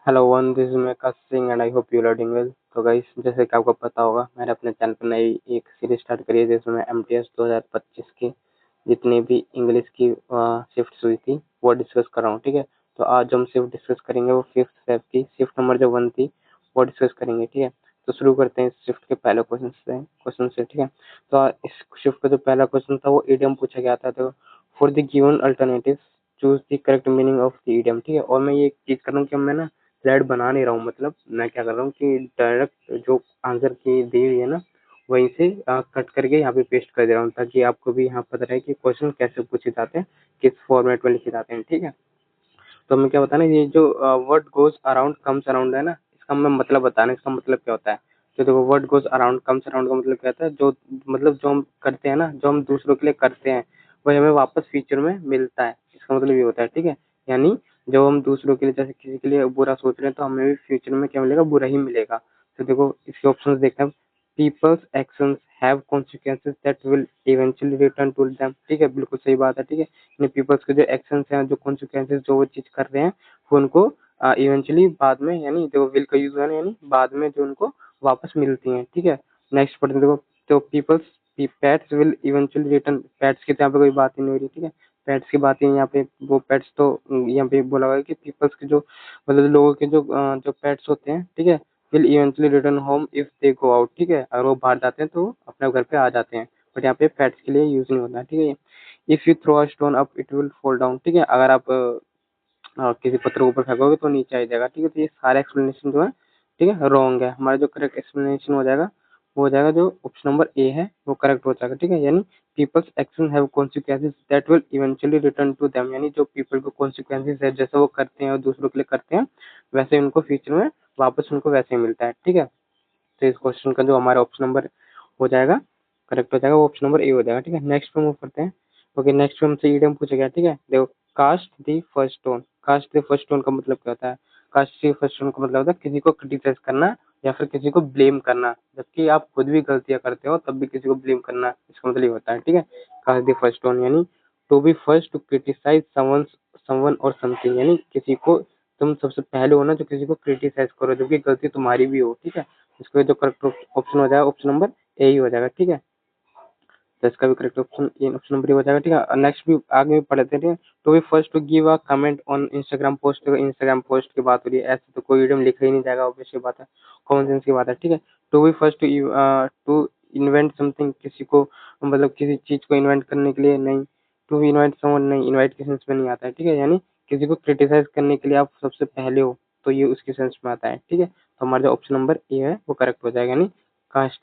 Hello one, this is Meka Singh and I hope you are doing well. तो guys, जैसे कि आपको पता होगा, मैंने अपने चैनल पर नई एक सीरीज स्टार्ट करी है जिसमें मैं एमटीएस 2025 की जितनी भी इंग्लिश की शिफ्ट्स हुई थी वो डिस्कस कर रहा हूँ। ठीक है, तो आज जो हम शिफ्ट डिस्कस करेंगे वो फिफ्थ फेब की शिफ्ट नंबर जो 1 थी वो डिस्कस करेंगे। ठीक है, तो शुरू करते हैं इस शिफ्ट के पहले क्वेश्चन से। ठीक है, तो इस शिफ्ट का जो पहला क्वेश्चन था वो इडियम पूछा गया था। तो for the given alternative choose the correct meaning of the idiom. ठीक है, और मैं ये चीज कर रहा हूँ कि मैं ना स्लाइड बना नहीं रहा हूँ, मतलब मैं क्या कर रहा हूँ कि डायरेक्ट जो आंसर की दी हुई है ना वहीं से कट करके यहाँ पे पेस्ट कर दे रहा हूँ, ताकि आपको भी यहाँ पता रहे कि क्वेश्चन कैसे पूछे जाते हैं, किस फॉर्मेट में लिखे जाते हैं। ठीक है, तो मैं क्या बताना, ये जो word goes around comes around है ना, इसका मैं मतलब बताना, इसका मतलब क्या होता है। तो देखो, word goes around comes around का मतलब क्या होता है, जो मतलब जो हम करते हैं ना, जो हम दूसरों के लिए करते हैं वही हमें वापस फ्यूचर में मिलता है, इसका मतलब ये होता है। ठीक है, यानी जब हम दूसरों के लिए, जैसे किसी के लिए बुरा सोच रहे हैं, तो हमें भी फ्यूचर में क्या मिलेगा, बुरा ही मिलेगा। तो देखो, इसके ऑप्शन देखते हैं। People's actions have consequences that will eventually return to them. ठीक है, बिल्कुल सही बात है। ठीक है, पीपल्स के जो एक्शंस हैं, जो कॉन्सिक्वेंसेस, जो वो चीज कर रहे हैं वो उनको इवेंचुअली बाद में, यानी जो विल का यूज है ना, यानी बाद में जो उनको वापस मिलती हैं। ठीक है, नेक्स्ट पढ़ते हैं। देखो, तो people's pets will eventually return. Pets की तो यहाँ पे कोई बात ही नहीं हो रही। ठीक है, पेट्स की बात ही यहाँ पे, वो पेट्स तो यहाँ पे बोला हुआ है कि पीपल्स के जो मतलब लोगों के जो पेट्स होते हैं, ठीक है, will eventually return home if they go out. ठीक है, अगर वो बाहर जाते हैं तो अपने घर पे आ जाते हैं, बट यहाँ पे पेट्स के लिए यूज नहीं होता है। ठीक है, if you throw a stone up it will fall down. ठीक है, अगर आप किसी पत्थर के ऊपर फेंकोगे तो नीचे आ जाएगा। ठीक है, तो ये सारे एक्सप्लेनेशन जो है, ठीक है, रॉन्ग है। हमारा जो करेक्ट एक्सप्लेनेशन हो जाएगा वो हो जाएगा, जो ऑप्शन नंबर ए है वो करेक्ट हो जाएगा। ठीक है, यानी people's action have consequences that will eventually return to them, यानी जो पीपल को कॉन्सिक्वेंसेस है, जैसे वो करते हैं और दूसरों के लिए करते हैं, वैसे उनको फ्यूचर में वापस उनको वैसे ही मिलता है। ठीक है, तो इस क्वेश्चन का जो हमारा ऑप्शन नंबर हो जाएगा, करेक्ट हो जाएगा, वो ऑप्शन नंबर ए हो जाएगा। ठीक है, नेक्स्ट पे मूव करते हैं। ओके, नेक्स्ट पे हमसे ईडियम पूछा गया। ठीक है, देखो, cast the first stone. Cast the first stone का मतलब क्या होता है? कास्ट द फर्स्ट स्टोन का मतलब होता है किसी को क्रिटिसाइज करना या फिर किसी को ब्लेम करना, जबकि आप खुद भी गलतियां करते हो तब भी किसी को ब्लेम करना, इसका मतलब ये होता है। ठीक है, कास्ट द फर्स्ट स्टोन यानी to be first to criticise someone और समथिंग, यानी किसी को तुम सबसे पहले हो ना जो किसी को क्रिटिसाइज करो जबकि गलती तुम्हारी भी हो। ठीक है, इसका जो करेक्ट ऑप्शन हो जाएगा ऑप्शन नंबर ए ही हो जाएगा। ठीक है, तो इसका भी correct option A option number A हो जाएगा। ठीक है, नेक्स्ट भी आगे भी पढ़ते हैं। To be first to give a comment on Instagram post. Instagram post की बात हो रही है, ऐसे तो कोई वीडियो में लिखा ही नहीं जाएगा, ऑब्वियस सी बात है, कॉमन सेंस की बात है। ठीक है, to be first to invent something, किसी को मतलब किसी चीज को इन्वेंट करने के लिए नहीं। टू इन्वाइट समवन नहीं, इन्वाइट के सेंस में नहीं आता है। ठीक है, यानी किसी को क्रिटिसाइज करने के लिए आप सबसे पहले हो, तो ये उसके सेंस में आता है। ठीक है, तो हमारा जो ऑप्शन नंबर ए है वो करेक्ट हो जाएगा, यानी कास्ट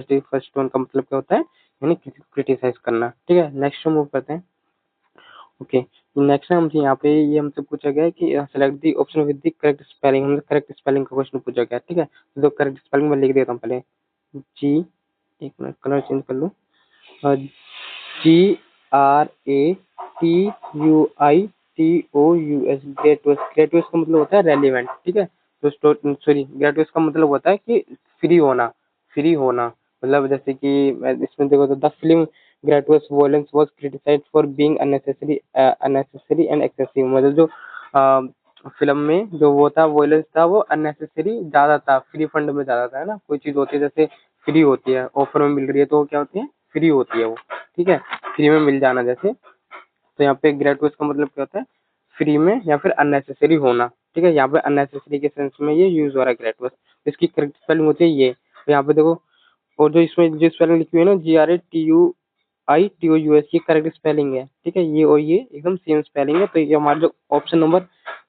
दी फर्स्ट वन का मतलब क्या होता है, यानी किसी को क्रिटिसाइज करना। ठीक है, नेक्स्ट मूव करते हैं। ओके, नेक्स्ट हमसे यहाँ पे ये हमसे पूछा गया है कि select the option with the correct spelling. हमसे करेक्ट स्पेलिंग का क्वेश्चन पूछा गया है। ठीक है, तो करेक्ट स्पेलिंग में लिख देता हूँ पहले। जी, एक मिनट कलर चेंज कर लूँ। GRATUITOUS, ग्रेटुअस। ग्रेटुअस का मतलब होता है रेलिवेंट। ठीक है, तो सॉरी, ग्रेटुअस का मतलब होता है कि फ्री होना, फ्री होना। मतलब जैसे कि इसमें देखो, तो the film gratuitous violence was criticised for being unnecessary and excessive. मतलब जो फिल्म में जो वो था, वॉयलेंस था, वो अननेसेसरी ज्यादा था, फ्री फंड में ज्यादा था, है ना। कोई चीज होती है जैसे फ्री होती है, ऑफर में मिल रही है, तो वो क्या होती है, फ्री होती है वो। ठीक है, फ्री में मिल जाना जैसे, तो यहाँ पे ग्रेटुइट का मतलब क्या होता है, फ्री में या फिर अननेसेसरी होना। ठीक है, यहाँ पे अननेसेसरी के सेंस में ये यूज हो रहा है ग्रेटुइट। इसकी करेक्ट स्पेलिंग होती है ये, तो यहाँ पे देखो, और जो इसमें जो स्पेलिंग लिखी हुई है ना, GRATUITOUS, ये करेक्ट स्पेलिंग है। ठीक है, ये और ये एकदम सेम स्पेलिंग है, तो ये हमारा जो ऑप्शन नंबर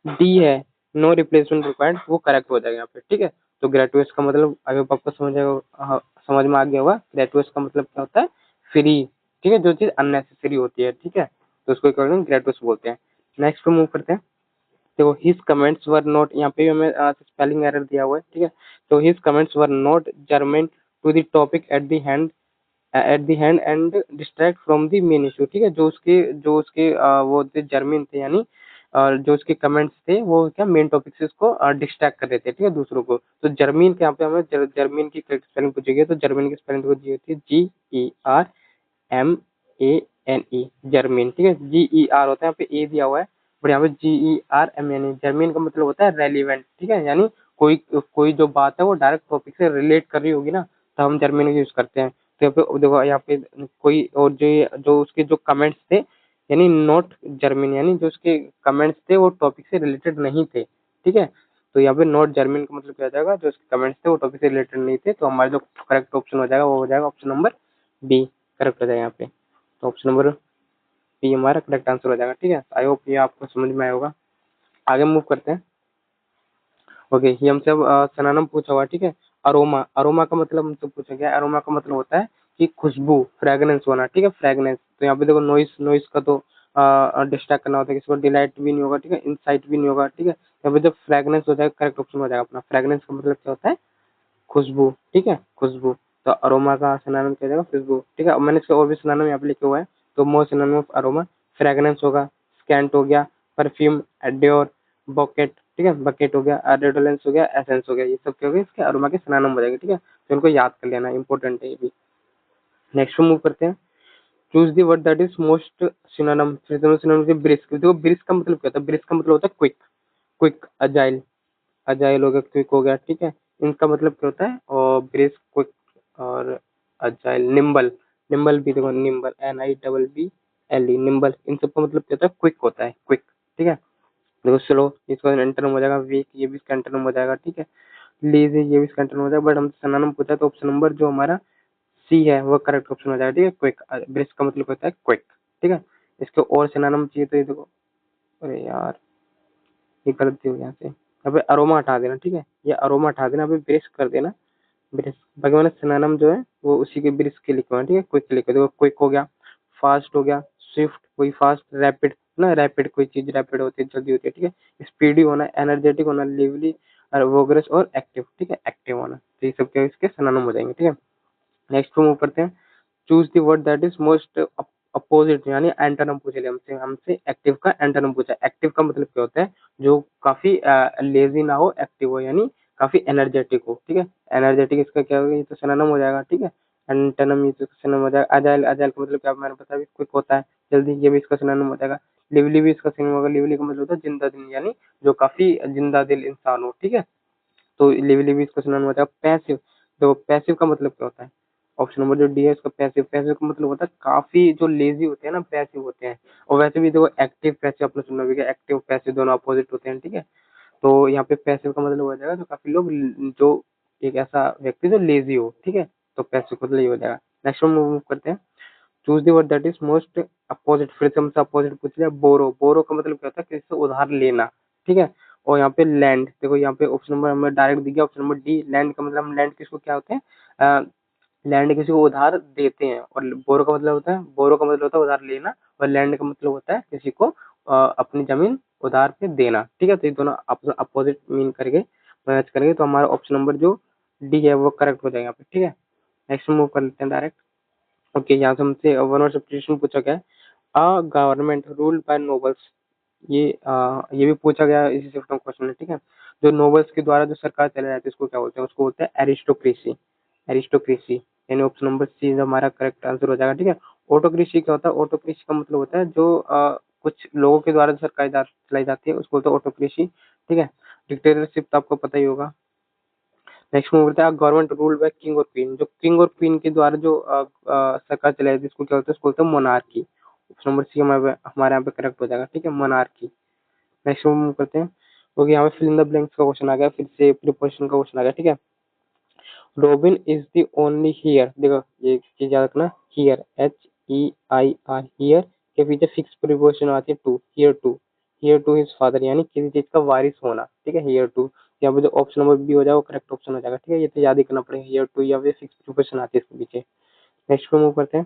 डी है, नो रिप्लेसमेंट रिक्वायर्ड, वो करेक्ट हो जाएगा यहाँ पे। ठीक है, तो ग्रेटुइट का मतलब अगर आपको समझ में आ गया होगा, ग्रेटुइट का मतलब क्या होता है, फ्री। ठीक है, जो चीज अननेसेसरी होती है। ठीक है, तो उसको ग्रेटुइट बोलते हैं। नेक्स्ट पे मूव करते हैं। देखो, हिज कमेंट्स वर नॉट, यहाँ पे भी हमें स्पेलिंग एरर दिया हुआ है। ठीक है, तो his comments were not germane to the topic at the hand and distract from the main issue. ठीक है, जो उसके वो थे जर्मिन थे, यानी जो उसके कमेंट्स थे वो क्या मेन टॉपिक से उसको डिस्ट्रैक्ट कर रहे थे। ठीक है, दूसरों को। तो जर्मीन के यहाँ पे हमें जर्मीन की करेक्ट स्पेलिंग पूछी गई है, तो जर्मीन की स्पेलिंग होती है GERMANE, जर्मीन। ठीक है, GER होता है, यहाँ पे ए दिया हुआ है, और यहाँ पे GERMN, जर्मीन का मतलब होता है रेलिवेंट, ठीक है, यानी कोई कोई जो बात है वो डायरेक्ट टॉपिक से रिलेट कर रही होगी ना, तो हम जर्मीन यूज करते हैं। तो यहाँ पे देखो, यहाँ पे कोई और जो उसके जो कमेंट्स थे, यानी नॉट जर्मीन, यानी जो उसके कमेंट्स थे वो टॉपिक से रिलेटेड नहीं थे, ठीक है। तो यहाँ पे नॉट जर्मीन का मतलब क्या हो जाएगा, जो उसके कमेंट्स थे वो टॉपिक से रिलेटेड नहीं थे, तो हमारा जो करेक्ट ऑप्शन हो जाएगा वो हो जाएगा ऑप्शन नंबर बी, करेक्ट हो जाएगा यहाँ पे। तो ऑप्शन नंबर बी हमारा करेक्ट आंसर हो जाएगा, ठीक है। आई होप ये आपको समझ में आया होगा। आगे मूव करते हैं। ओके, ये हमसे अब सिनोनिम पूछा हुआ है, ठीक है। अरोमा, अरोमा का मतलब हमसे पूछा गया, अरोमा का मतलब होता है कि खुशबू, फ्रेगनेंस होना, ठीक है, फ्रेगनेंस। तो यहाँ पे देखो नॉइस, नॉइस का तो डिस्ट्रैक्ट करना होता है, किसी को डिलाइट भी नहीं होगा, ठीक है, इंसाइट भी नहीं होगा, ठीक है। यहाँ पे जब फ्रेगनेंस हो जाएगा, करेक्ट ऑप्शन हो जाएगा अपना। फ्रेगनेंस का मतलब क्या होता है, खुशबू, ठीक है, खुशबू। तो अरोमा का सिनोनिम क्या हो जाएगा, खुशबू, ठीक है। अब मैंने इसके और भी सिनोनिम यहाँ पे लिखे हुए हैं, तो मोर सिनोनिम ऑफ अरोमा, फ्रेगनेंस होगा, स्कैंट हो गया, परफ्यूम, एड्योर, बॉकेट, ठीक है, बकेट हो गया, रेडोलेंस हो गया, एसेंस हो गया, ये सब क्या हो गया, इसके अरोमा के सिनोनिम हो जाएंगे, ठीक है। तो इनको याद कर लेना, इंपॉर्टेंट है ये भी। नेक्स्ट मूव करते हैं। Choose the word that is most synonym, synonym से ब्रिस्क। देखो ब्रिस्क का मतलब क्या होता है, ब्रिस्क का मतलब होता है क्विक, क्विक, अजाइल, अजाइल हो गया, क्विक हो गया, ठीक है। इनका मतलब क्या होता है, और ब्रिस्क, क्विक और अजाइल, निम्बल, निम्बल भी देखो, निम्बल, NIBBLE, निम्बल, इन सबका मतलब क्या होता है, क्विक होता है, क्विक, ठीक है। देखो स्लो, इसका एंटोनिम हो जाएगा वीक, ये भी इसका एंटोनिम हो जाएगा, ठीक है। लेजी, ये भी इसका एंटोनिम हो जाएगा, बट हम सिनोनिम पूछा है तो ऑप्शन नंबर जो हमारा सी है वो करेक्ट ऑप्शन हो जाएगा, ठीक है। क्विक, ब्रिस्क का मतलब होता है क्विक, ठीक है। इसके और सिनोनिम चाहिए तो ये देखो, अरे यार ये गलती हो गई यहाँ से, यहाँ पे अरोमा हटा देना, ठीक है, ये अरोमा हटा देना, अभी ब्रिस्क कर देना, ब्रिस्क। बाकी मैंने सिनोनिम जो है वो उसी के ब्रिस्क के लिखे हुए हैं, ठीक है। क्विक लिखे, देखो क्विक हो गया, फास्ट हो गया, स्विफ्ट, कोई फास्ट, रैपिड ना, रैपिड कोई चीज रैपिड होती है, जल्दी होती है, ठीक है। स्पीडी होना, एनर्जेटिक होना, लिवली और वोगरस और एक्टिव, ठीक है, एक्टिव होना, तो ये सब क्या इसके सिनोनिम हो जाएंगे, ठीक है। नेक्स्ट मूव करते हैं। Choose the word that is most opposite, यानी एंटोनिम पूछ लिया हमसे, हमसे एक्टिव का एंटोनिम पूछा। एक्टिव का मतलब क्या होता है, जो काफी लेजी ना हो, एक्टिव हो, यानी काफी एनर्जेटिक हो, ठीक है। एनर्जेटिक इसका क्या होगा, ये तो सिनोनिम हो जाएगा, ठीक है। एंटोनिम ये तो सिनोनिम हो जाएगा। अजाइल, अजाइल का मतलब क्या मैंने बताया, क्विक होता है, जल्दी, ये भी इसका सिनोनिम हो जाएगा। लिवली भी इसका सिनोनिम होगा, लिवली का मतलब होता है जिंदा दिल, यानी जो काफी जिंदा दिल इंसान हो, ठीक है। तो लिवली भी इसका सिनोनिम हो जाएगा। पैसिव, तो पैसिव का मतलब क्या होता है, ऑप्शन नंबर जो डी है इसका पैसिव, पैसिव का मतलब होता है काफी जो लेजी होते हैं ना, पैसिव होते हैं। और वैसे भी देखो एक्टिव पैसिव आपने सुना भी, एक्टिव पैसिव दोनों अपोजिट होते हैं, ठीक है। तो यहाँ पे पैसिव का मतलब हो जाएगा जो काफी लोग, जो एक ऐसा व्यक्ति जो लेजी हो, ठीक है, तो पैसिव का मतलब ये हो जाएगा। नेक्स्ट हम मूव करते हैं। Choose the word that is most opposite, फिर से हमसे अपोजिट पूछ लिया। बोरो, बोरो का मतलब क्या होता है, किसी से उधार लेना, ठीक है। और यहाँ पे लैंड, देखो यहाँ पे ऑप्शन नंबर हमें डायरेक्ट दिया, ऑप्शन नंबर डी, लैंड का मतलब, हम लैंड किसको क्या होते हैं, लैंड किसी को उधार देते हैं। और बोरो का मतलब होता है, बोरो का मतलब होता है उधार लेना, और लैंड का मतलब होता है किसी को अपनी जमीन उधार पे देना, ठीक है। तो ये दोनों अपोजिट मीन करके मैच करेंगे, तो हमारा ऑप्शन नंबर जो डी है वो करेक्ट हो जाएगा यहाँ पे, ठीक है। नेक्स्ट मूव कर लेते हैं डायरेक्ट। ओके, यहाँ से हमसे वन वर्ड सब्स्टिट्यूशन पूछा गया है। A government ruled by nobles, ये भी पूछा गया है, इसी से क्वेश्चन है, ठीक है। जो नोबल्स के द्वारा जो सरकार चलाई जाती है उसको क्या बोलते हैं, उसको बोलते हैं एरिस्टोक्रेसी, एरिस्टोक्रेसी, यानी ऑप्शन नंबर सी हमारा करेक्ट आंसर हो जाएगा, ठीक है। ऑटोक्रेसी क्या होता है, ऑटोक्रेसी का मतलब होता है जो कुछ लोगों के द्वारा जो सरकार चलाई जाती है उसको बोलते हैं ऑटोक्रेसी, ठीक है। डिक्टेटरशिप तो आपको पता ही होगा। नेक्स्ट में बोलते हैं गवर्नमेंट रूल बाय किंग और क्वीन, जो किंग और क्वीन के द्वारा जो सरकार चलाई जाती है उसको क्या होता है, उसको बोलते हैं मोनार्की। ऑप्शन नंबर सी हमारे यहाँ पे करेक्ट हो जाएगा, ठीक है, मोनार्की। नेक्स्ट में मूव करते हैं। ओके, यहाँ पे फिल इन द ब्लैंक्स का क्वेश्चन आ गया, फिर से प्रीपोजिशन का क्वेश्चन आ गया, ठीक है। Robin is the only here, देखो ये चीज याद रखना, हियर, HEIR, हियर के पीछे फिक्स प्रीपोजिशन आती है to, hear to, hear to his father, यानी किसी चीज का वारिस होना, ठीक है, हियर टू। यहाँ पे जो ऑप्शन नंबर बी हो जाएगा वो करेक्ट ऑप्शन हो जाएगा, ठीक है। ये तो याद ही करना पड़ेगा, हियर टू या फिर फिक्स प्रीपोजिशन आती है इसके पीछे। नेक्स्ट पे मूव करते हैं।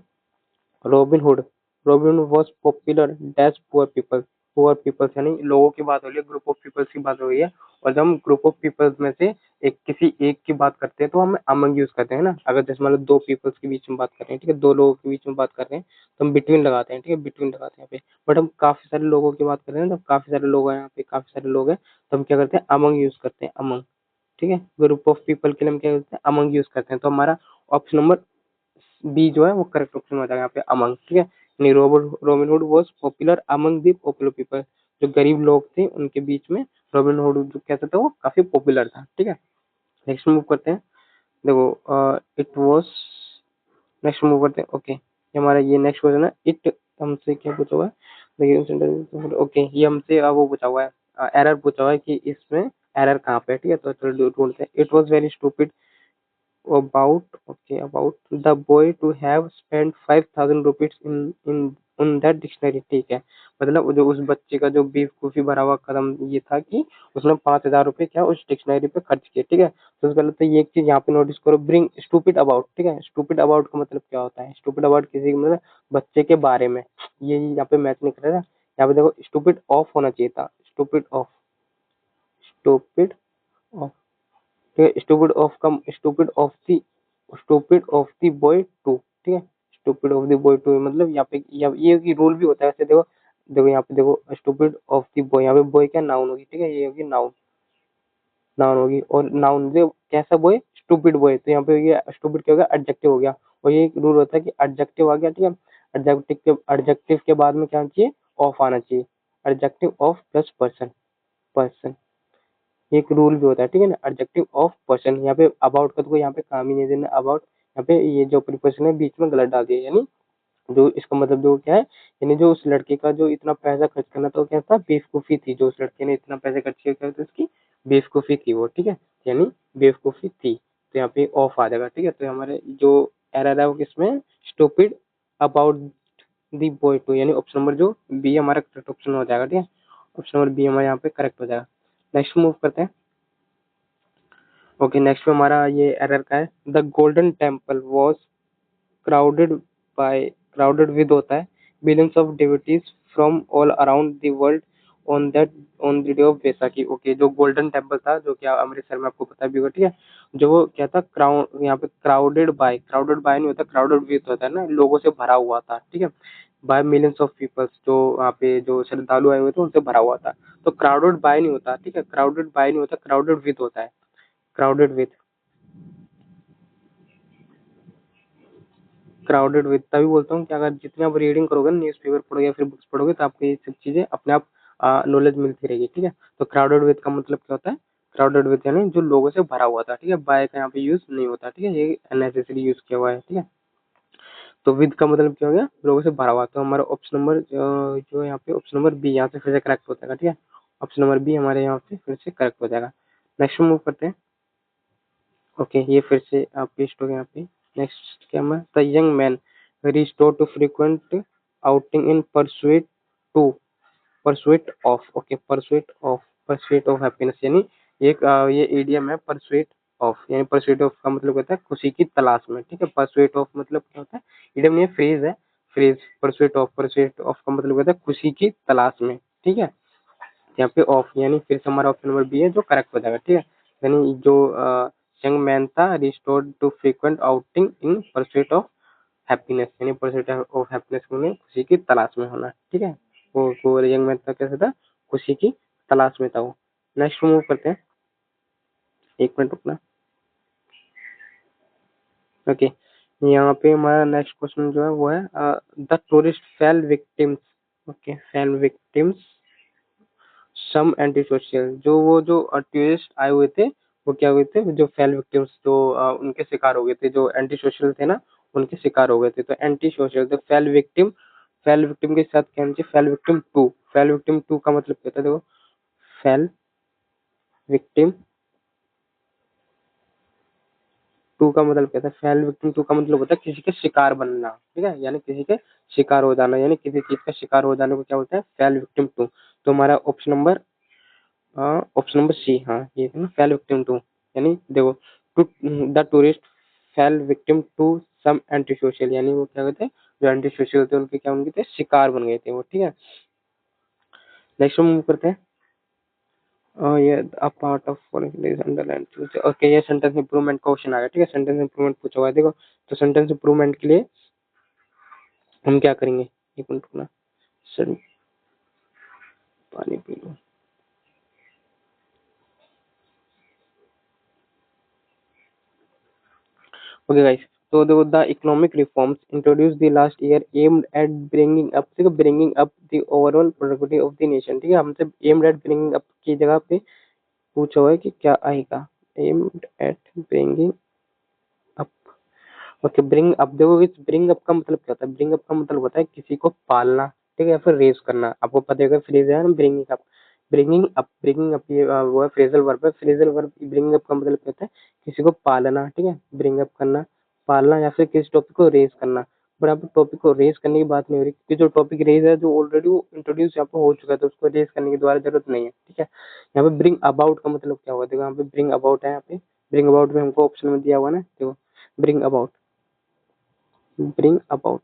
Robin Hood, Robin was popular dash poor people, poor people's यानी लोगों की बात हो रही है, ग्रुप ऑफ पीपल्स की बात हो रही है। और जब हम ग्रुप ऑफ पीपल्स में से एक किसी एक की बात करते हैं तो हम अमंग यूज करते हैं ना। अगर जैसे मान लो दो पीपल्स के बीच में बात कर रहे हैं, ठीक है, दो लोगों के बीच में बात कर रहे हैं, तो हम बिटवीन लगाते हैं, ठीक है, बिटवीन लगाते हैं यहाँ पे। बट हम काफी सारे लोगों की बात कर रहे हैं, तो काफी सारे लोग हैं यहाँ पे, काफी सारे लोग हैं, तो हम क्या करते हैं, अमंग यूज करते हैं, अमंग, ठीक है। ग्रुप ऑफ पीपल के लिए हम क्या करते हैं, अमंग यूज करते हैं। तो हमारा ऑप्शन नंबर बी जो है वो करेक्ट ऑप्शन हो जाएगा यहाँ पे, अमंग, ठीक है। नहीं, robin hood was popular among the popular people, जो गरीब लोग थे उनके बीच में रॉबिन हुड जो कहते थे वो काफी पॉपुलर था। ठीक है, नेक्स्ट मूव करते हैं। देखो इट वॉज, नेक्स्ट मूव करते हैं। ओके, ये हमारा ये नेक्स्ट क्वेश्चन है। इट हमसे क्या पूछा हुआ है, देखिए ओके, ये हमसे वो पूछा हुआ है, एरर पूछा हुआ है कि इसमें एरर कहाँ पे है। ठीक है, तो चलो ढूंढते हैं। It was very stupid about the boy to have spent 5,000 rupees in on that dictionary। ठीक है, मतलब जो उस बच्चे का जो बेवकूफी भरा हुआ कदम ये था कि उसने 5,000 रुपए क्या उस डिक्शनरी पे खर्च किए। ठीक है, तो उसका गलत है। ये एक चीज यहाँ पे नोटिस करो, ब्रिंग स्टूपिड अबाउट। ठीक है, स्टूपिड अबाउट का मतलब क्या होता है, स्टूपिड अबाउट किसी मतलब बच्चे के बारे में, ये यहाँ पे मैच नहीं कर रहा है। यहाँ पे देखो स्टूपिड ऑफ होना चाहिए था, स्टूपिड ऑफ, स्टूपिड ऑफ। ठीक है, stupid of the boy to. ठीक है, stupid of the boy to मतलब यहाँ पे ये रूल भी होता है वैसे। देखो देखो यहाँ पे देखो, स्टूपिड ऑफ द बॉय, यहाँ पे बॉय क्या नाउन होगी। ठीक है, ये होगी नाउन, नाउन होगी। और नाउन जो कैसा बॉय, स्टूपिड बॉय, तो यहाँ पे ये स्टूपिड क्या हो गया, एडजेक्टिव हो गया। और ये एक रूल होता है कि एडजेक्टिव आ गया, ठीक है, एडजेक्टिव के बाद में क्या आना चाहिए, ऑफ आना चाहिए। Adjective of plus person, person, एक रूल भी होता है। ठीक है ना, एडजेक्टिव ऑफ पर्सन। यहाँ पे अबाउट का तो कोई यहाँ पे काम ही नहीं देना, अबाउट यहाँ पे ये जो प्रीपोजिशन है बीच में गलत डाल दिया, यानी जो इसका मतलब जो क्या है, यानी जो उस लड़के का जो इतना पैसा खर्च करना तो क्या था, बेवकूफी थी। जो उस लड़के ने इतना पैसा खर्च किया क्या था, उसकी बेवकूफी थी वो। ठीक है, यानी बेवकूफी थी, तो यहाँ पे ऑफ आ जाएगा। ठीक है, तो हमारे जो एरर है वो किसमें, stupid about the boy to, यानी ऑप्शन नंबर जो बी हमारा करेक्ट ऑप्शन हो जाएगा। ठीक है, ऑप्शन नंबर बी हमारे यहाँ पे करेक्ट हो जाएगा। नेक्स्ट मूव करते हैं। ओके, नेक्स्ट में हमारा ये एरर का है। The golden temple was crowded bye, crowded with होता है billions of devotees from all around the world on that, on the day of Baisakhi. Okay, जो गोल्डन टेम्पल था जो क्या अमृतसर में, आपको पता भी होगा। ठीक है, जो वो क्या था, क्राउड यहाँ पे क्राउडेड बाय नहीं होता, क्राउडेड विद होता है ना, लोगों से भरा हुआ था। ठीक है, बाय मिलियंस ऑफ पीपल्स, जो वहाँ पे जो श्रद्धालु आए हुए थे उनसे भरा हुआ था। तो क्राउडेड बाय नहीं होता। ठीक है, क्राउडेड बाय नहीं होता, क्राउडेड विद होता है, क्राउडेड विद, क्राउडेड विद। तभी बोलता हूँ कि अगर जितनी आप रीडिंग करोगे, न्यूज़पेपर पढ़ोगे या फिर बुक्स पढ़ोगे, तो आपको ये सब चीजें अपने आप नॉलेज मिलती रहेगी। ठीक है, तो क्राउडेड विद का मतलब क्या होता है, क्राउडेड विद यानी जो लोगों से भरा हुआ था। ठीक है, बाय का यहाँ पे यूज नहीं होता। ठीक है, ये अननेसेसरी यूज किया हुआ है। ठीक है, तो विद का मतलब क्या हो गया, लोगों से भरा हुआ। तो हमारा ऑप्शन नंबर जो यहाँ पे ऑप्शन नंबर बी यहाँ से फिर से करेक्ट हो जाएगा। ठीक है, ऑप्शन नंबर बी हमारे यहाँ पे फिर से करेक्ट हो जाएगा। नेक्स्ट मूव करते हैं। ओके, ये फिर से आप पेस्ट हो गए यहाँ पे। नेक्स्ट क्या है, the young man resort to frequent outing in to pursuit of. Okay, pursuit of happiness, यानी एक ये ईडीएम है, परसुएट ऑफ, यानी परसुएट ऑफ का मतलब होता है खुशी की तलाश में। ठीक है, परसुएट ऑफ मतलब क्या होता है, ईडीएम नहीं फ्रेज है, फ्रेज। परसुएट ऑफ का मतलब होता है खुशी की तलाश में। ठीक है, यहाँ पे ऑफ, यानी फिर से हमारा ऑप्शन नंबर बी है जो करेक्ट हो जाएगा। ठीक है, यानी जो यंग मैन था resorted to frequent outing in pursuit of happiness, यानी परसुएट ऑफ हैप्पीनेस में खुशी की तलाश में होना। ठीक है, वो यंग मैन था, कैसे था, खुशी की तलाश में था वो। नेक्स्ट मूव करते हैं, एक मिनट रुकना। ओके, यहाँ पे हमारा नेक्स्ट क्वेश्चन जो है वो है the tourist fell victims. Okay, fell victims some anti social, जो वो जो टूरिस्ट आए हुए थे वो क्या हुए थे, जो फेल विक्टिम्स, जो उनके शिकार हो गए थे, जो एंटी सोशल थे ना, उनके शिकार हो गए थे। तो एंटी सोशल, तो फेल विक्टिम, फेल विक्टिम के साथ क्या चाहिए, fell victim to. Fell victim to का मतलब क्या था, देखो फेल विक्टिम टू का मतलब क्या था, फेल विक्टिम टू का मतलब होता है किसी के शिकार बनना। ठीक है, यानी किसी के शिकार हो जाना, यानी किसी चीज का शिकार हो जाने को क्या होता है, फेल विक्टिम टू। तो हमारा option number, option number C, हाँ ये है ना, फेल विक्टिम टू, यानी देखो to, the tourist fell victim to some anti social, यानी वो क्या कहते हैं, जो एंटी सोशल थे उनके क्या, उनके थे शिकार बन गए थे वो। ठीक है, नेक्स्ट मूव करते हैं। ये a part of underline. Okay, ये सेंटेंस इंप्रूवमेंट क्वेश्चन आ गया। ठीक है, सेंटेंस इंप्रूवमेंट पूछा हुआ है, देखो तो सेंटेंस इंप्रूवमेंट के लिए हम क्या करेंगे, एक मिनट रुकना, सर पानी पी लो। ओके गाइस, तो the economic reforms introduced the last year aimed at bringing up the overall productivity of the nation। ठीक है, हमसे aimed at bringing up की जगह पे पूछा हुआ है कि क्या आएगा, aimed at bringing up। Okay, bring up, देखो इस ब्रिंग अप का मतलब क्या होता है, ब्रिंग अप का मतलब होता है किसी को पालना, ठीक है, या फिर रेस करना। आपको पता होगा फ्रेज है ना, ब्रिंगिंग अप, ब्रिंगिंग अप ये वो है फ्रेजल वर्ब है। फ्रेजल वर्ब ब्रिंग अप का मतलब क्या होता है, किसी को पालना, ठीक है, ब्रिंग अप करना, पालना या फिर किसी टॉपिक को रेस करना। पर यहाँ पे टॉपिक को रेस करने की बात नहीं हो रही, क्योंकि जो टॉपिक रेस है जो ऑलरेडी वो इंट्रोड्यूस यहाँ पे हो चुका है, तो उसको रेस करने की दोबारा जरूरत नहीं है, ठीक है। यहाँ पे ब्रिंग अबाउट का मतलब क्या हुआ, देखो यहाँ पे ब्रिंग अबाउट है, यहाँ पे ब्रिंग अबाउट में हमको ऑप्शन में दिया हुआ है ना, देखो bring about, bring about,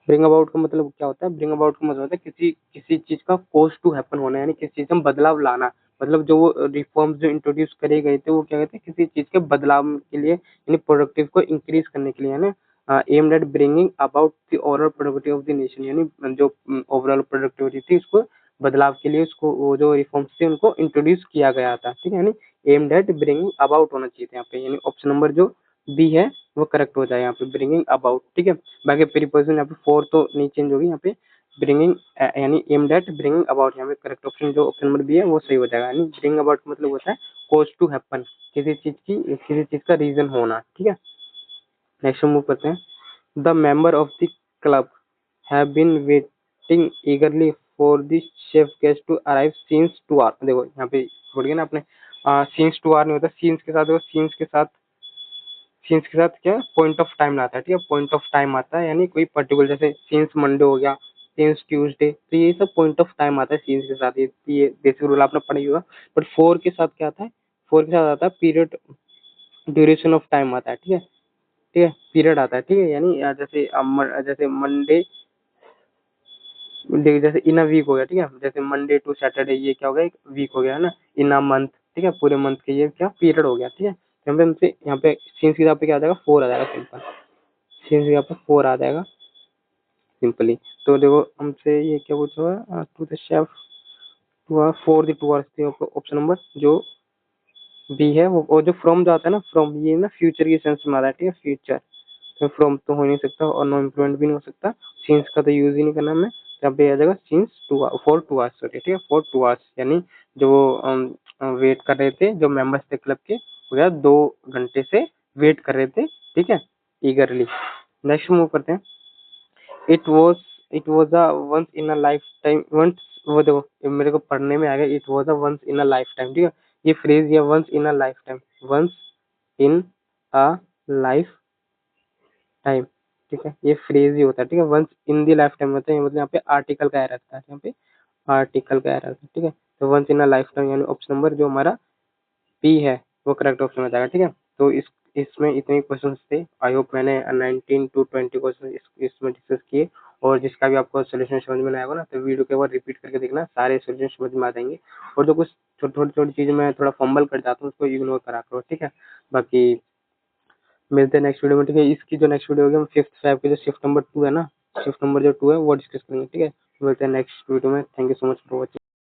bring about का मतलब क्या होता है, ब्रिंग अबाउट का मतलब होता है किसी किसी चीज का कोर्स टू हैपन होना, यानी किसी चीज में बदलाव लाना। मतलब जो वो रिफॉर्म्स जो इंट्रोड्यूस करे गए थे वो क्या कहते हैं, किसी चीज के बदलाव के लिए, यानी प्रोडक्टिव को इंक्रीज करने के लिए, है ना, aimed at bringing about the overall productivity of the nation, यानी जो ओवरऑल प्रोडक्टिविटी थी उसको बदलाव के लिए उसको वो जो रिफॉर्म्स थे उनको इंट्रोड्यूस किया गया था, ठीक है, यानी एम्ड एट ब्रिंगिंग अबाउट होना चाहिए था यहाँ पे, यानी ऑप्शन नंबर जो बी है वो करेक्ट हो जाए यहाँ पे, ब्रिंगिंग अबाउट, ठीक है। बाकी प्रीपोजिशन यहाँ पे फोर तो नहीं चेंज होगी, यहाँ पे ब्रिंगिंग यानी एम्ड एट ब्रिंगिंग अबाउट, यहाँ पे करेक्ट ऑप्शन जो ऑप्शन नंबर बी है वो सही हो जाएगा। यानी ब्रिंग अबाउट का मतलब होता है कोज टू हैपन, किसी चीज का रीजन होना, ठीक है। नेक्स्ट मूव करते हैं, the member of the club have been waiting eagerly for the chief guest to arrive since 2 hour. देखो यहाँ पे बोल गया ना आपने, सिंस 2 आवर नहीं होता, सीन्स के साथ, देखो सीन्स के साथ क्या पॉइंट ऑफ टाइम लाता है, ठीक है, पॉइंट ऑफ टाइम आता है, यानी कोई पर्टिकुलर, जैसे सीन्स मंडे हो गया, सीन्स ट्यूसडे, तो ये सब पॉइंट ऑफ टाइम आता है सीन्स के साथ, ये बेसिक रूल आपने पढ़ा ही होगा। बट फोर के साथ क्या आता है, फोर के साथ आता है पीरियड, ड्यूरेशन ऑफ टाइम आता है, ठीक है, पीरियड आता है, ठीक है, यानी जैसे मंडे, जैसे इन अ वीक हो गया, ठीक है, जैसे मंडे टू सैटरडे ये क्या हो गया, एक वीक हो गया है ना, इन अ मंथ, ठीक है, पूरे मंथ के ये क्या पीरियड हो गया, ठीक है। यहाँ पे सीन्स की जगह पे क्या आ जाएगा, फोर आ जाएगा सिंपल, सीन्स की जगह पे फोर आ जाएगा सिंपली। तो देखो हमसे ये क्या पूछा हुआ, to the chef to for the 2 hours, option number जो बी है वो, और जो फ्रॉम जो आता है ना, फ्रॉम ये ना फ्यूचर की सेंस में आ रहा है, ठीक है, फ्यूचर, तो फ्रॉम तो हो नहीं सकता और नो इम्प्लीमेंट भी नहीं हो सकता, सीन्स का तो यूज ही नहीं करना हमें, यहाँ पे आ जाएगा सीन्स फॉर 2 आवर्स, सॉरी, ठीक है, फॉर 2 आवर्स, यानी जो वेट कर रहे थे, जो मेंबर्स थे क्लब के, वो यार 2 घंटे से वेट कर रहे थे, ठीक है, ईगरली। नेक्स्ट मूव करते हैं, it was it was a once in a lifetime, once, वो देखो ये मेरे को पढ़ने में आ गया, it was a once in a lifetime, ठीक है, ये फ्रेज ये once in a lifetime, once in a lifetime, ठीक है, ये फ्रेज ही होता है, ठीक है, once in the lifetime होता है, मतलब यहाँ पे आर्टिकल का एरर था, यहाँ पे आर्टिकल का एरर था, ठीक है। तो once in a lifetime यानी ऑप्शन नंबर जो हमारा पी है वो करेक्ट ऑप्शन हो जाएगा, ठीक है। तो इसमें इतने क्वेश्चंस थे, आई होप मैंने 19 to 20 क्वेश्चन इसमें डिस्कस किए, और जिसका भी आपको सोल्यूशन समझ में आएगा ना, तो वीडियो के बाद रिपीट करके देखना, सारे सोल्यूशन समझ में आ जाएंगे। और जो कुछ छोटी छोटी चीजें मैं थोड़ा फंबल कर जाता हूँ उसको इग्नोर करा करो, ठीक है। बाकी मिलते हैं नेक्स्ट वीडियो में, ठीक है। इसकी जो नेक्स्ट वीडियो होगी हम फिफ्थ फाइव की जो शिफ्ट नंबर 2 है ना, शिफ्ट नंबर जो 2 है वो डिस्कस करेंगे, ठीक है। मिलते हैं नेक्स्ट वीडियो में, thank you so much for watching.